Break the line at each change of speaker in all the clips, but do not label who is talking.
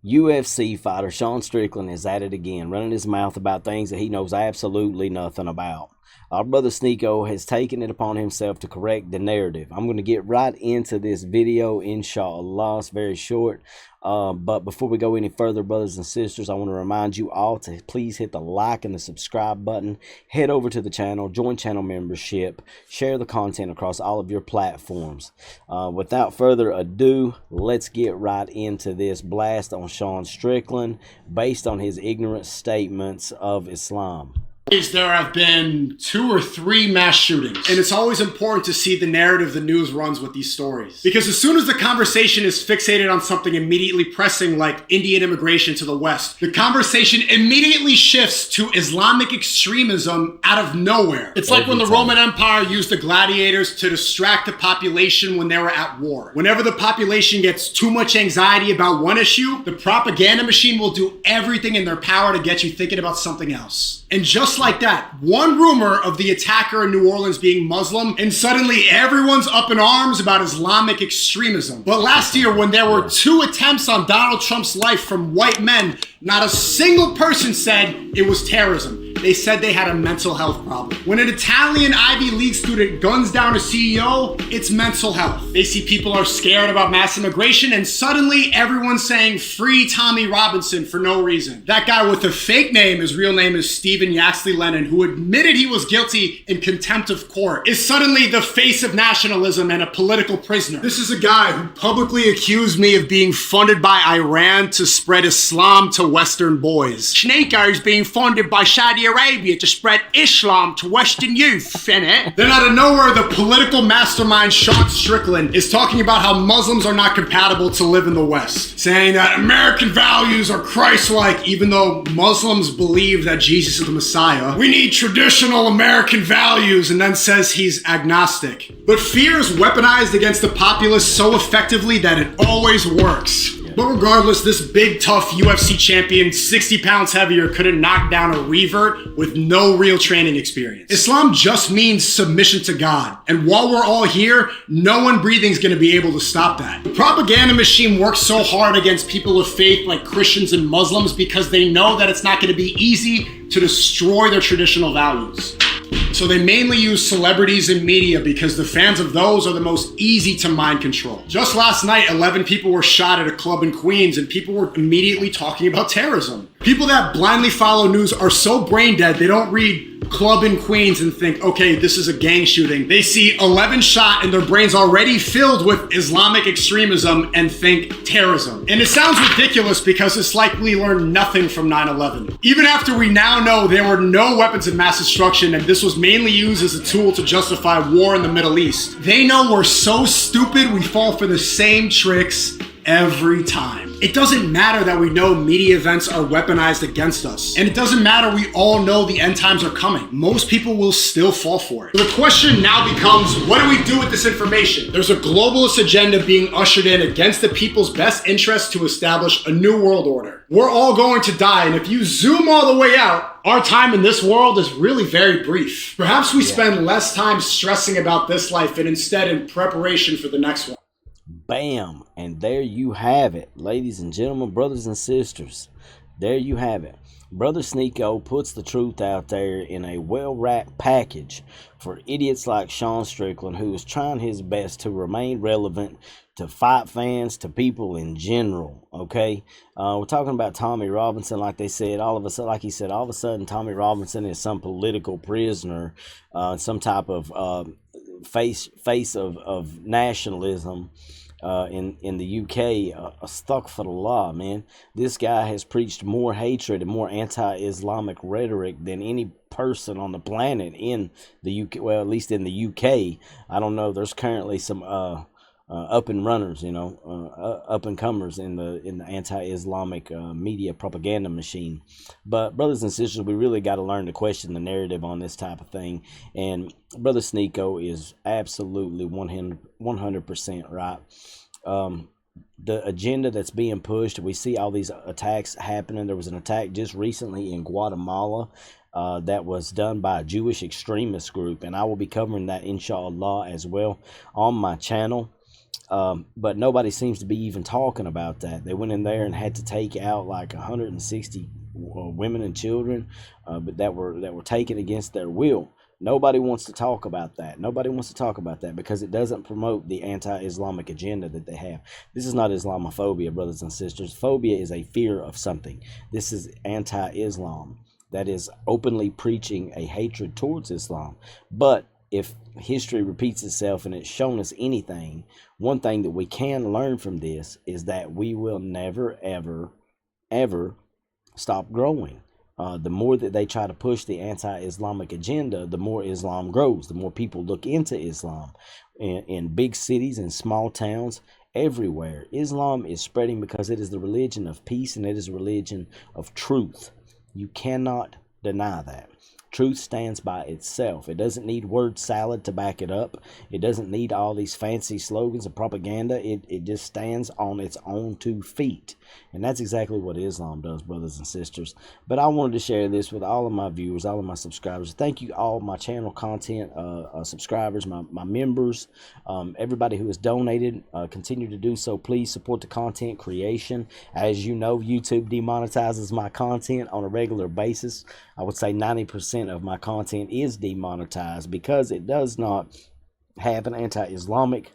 UFC fighter Sean Strickland is at it again, running his mouth about things that he knows absolutely nothing about. Our brother Sneako has taken it upon himself to correct the narrative. I'm going to get right into this video, inshallah. It's very short. But before we go any further, brothers and sisters, I want to remind you all to please hit the like and the subscribe button. Head over to the channel, join channel membership, share the content across all of your platforms. Without further ado, let's get right into this blast on Sean Strickland based on his ignorant statements of Islam.
There have been 2 or 3 mass shootings. And it's always important to see the narrative the news runs with these stories. Because as soon as the conversation is fixated on something immediately pressing like Indian immigration to the West, the conversation immediately shifts to Islamic extremism out of nowhere. It's like when the Roman Empire used the gladiators to distract the population when they were at war. Whenever the population gets too much anxiety about one issue, the propaganda machine will do everything in their power to get you thinking about something else. And just like that, one rumor of the attacker in New Orleans being Muslim, and suddenly everyone's up in arms about Islamic extremism. But last year, when there were 2 attempts on Donald Trump's life from white men, not a single person said it was terrorism. They said they had a mental health problem. When an Italian Ivy League student guns down a CEO, it's mental health. They see people are scared about mass immigration, and suddenly everyone's saying free Tommy Robinson for no reason. That guy with a fake name, his real name is Stephen Yaxley Lennon, who admitted he was guilty in contempt of court, is suddenly the face of nationalism and a political prisoner. This is a guy who publicly accused me of being funded by Iran to spread Islam to Western boys. Sneako is being funded by Saudi Arabia to spread Islam to Western youth, innit? Then out of nowhere, the political mastermind Sean Strickland is talking about how Muslims are not compatible to live in the West, saying that American values are Christ-like, even though Muslims believe that Jesus is the Messiah. We need traditional American values, and then says he's agnostic. But fear is weaponized against the populace so effectively that it always works. But regardless, this big, tough UFC champion, 60 pounds heavier, couldn't knock down a revert with no real training experience. Islam just means submission to God. And while we're all here, no one breathing is going to be able to stop that. The propaganda machine works so hard against people of faith like Christians and Muslims because they know that it's not going to be easy to destroy their traditional values. So they mainly use celebrities and media because the fans of those are the most easy to mind control. Just last night, 11 people were shot at a club in Queens and people were immediately talking about terrorism. People that blindly follow news are so brain dead, they don't read club in Queens and think, okay, this is a gang shooting. They see 11 shot and their brain's already filled with Islamic extremism and think terrorism. And it sounds ridiculous because it's like we learned nothing from 9/11. Even after we now know there were no weapons of mass destruction and this was mainly used as a tool to justify war in the Middle East, they know we're so stupid we fall for the same tricks every time. It doesn't matter that we know media events are weaponized against us. And it doesn't matter we all know the end times are coming. Most people will still fall for it. So the question now becomes, what do we do with this information? There's a globalist agenda being ushered in against the people's best interest to establish a new world order. We're all going to die, and if you zoom all the way out, our time in this world is really very brief. Perhaps we spend less time stressing about this life and instead in preparation for the next one.
Bam, and there you have it, ladies and gentlemen, brothers and sisters. There you have it. Brother Sneako puts the truth out there in a well-wrapped package for idiots like Sean Strickland, who is trying his best to remain relevant to fight fans, to people in general. Okay, we're talking about Tommy Robinson, like they said. All of a sudden, like he said, all of a sudden, Tommy Robinson is some political prisoner, some type of face of nationalism. In the UK, astaghfirullah, man. This guy has preached more hatred and more anti-Islamic rhetoric than any person on the planet in the UK. Well, at least in the UK. I don't know. There's currently some up and runners, you know, up and comers in the anti-Islamic media propaganda machine. But brothers and sisters, we really got to learn to question the narrative on this type of thing. And Brother Sneako is absolutely 100% right. The agenda that's being pushed, we see all these attacks happening. There was an attack just recently in Guatemala that was done by a Jewish extremist group, and I will be covering that inshallah as well on my channel. But nobody seems to be even talking about that. They went in there and had to take out like 160 women and children, but that were taken against their will. Nobody wants to talk about that. Nobody wants to talk about that because it doesn't promote the anti-Islamic agenda that they have. This is not Islamophobia, brothers and sisters. Phobia is a fear of something. This is anti-Islam. That is openly preaching a hatred towards Islam. But if history repeats itself and it's shown us anything, one thing that we can learn from this is that we will never, ever, ever stop growing. The more that they try to push the anti-Islamic agenda, the more Islam grows, the more people look into Islam. In big cities and small towns, everywhere, Islam is spreading because it is the religion of peace and it is a religion of truth. You cannot deny that. Truth stands by itself. It doesn't need word salad to back it up. It doesn't need all these fancy slogans and propaganda. It just stands on its own 2 feet. And that's exactly what Islam does, brothers and sisters. But I wanted to share this with all of my viewers, all of my subscribers. Thank you all my channel content subscribers, my members, everybody who has donated. Continue to do so. Please support the content creation. As you know, YouTube demonetizes my content on a regular basis. I would say 90% of my content is demonetized because it does not have an anti-Islamic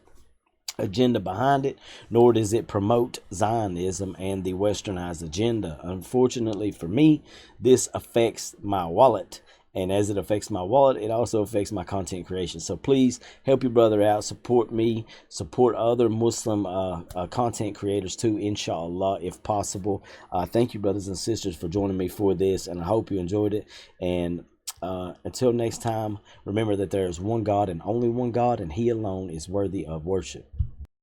agenda behind it, nor does it promote Zionism and the westernized agenda. Unfortunately for me, this affects my wallet. And as it affects my wallet, it also affects my content creation. So please help your brother out. Support me. Support other Muslim content creators too, inshallah, if possible. Thank you, brothers and sisters, for joining me for this. And I hope you enjoyed it. And until next time, remember that there is one God and only one God, and He alone is worthy of worship.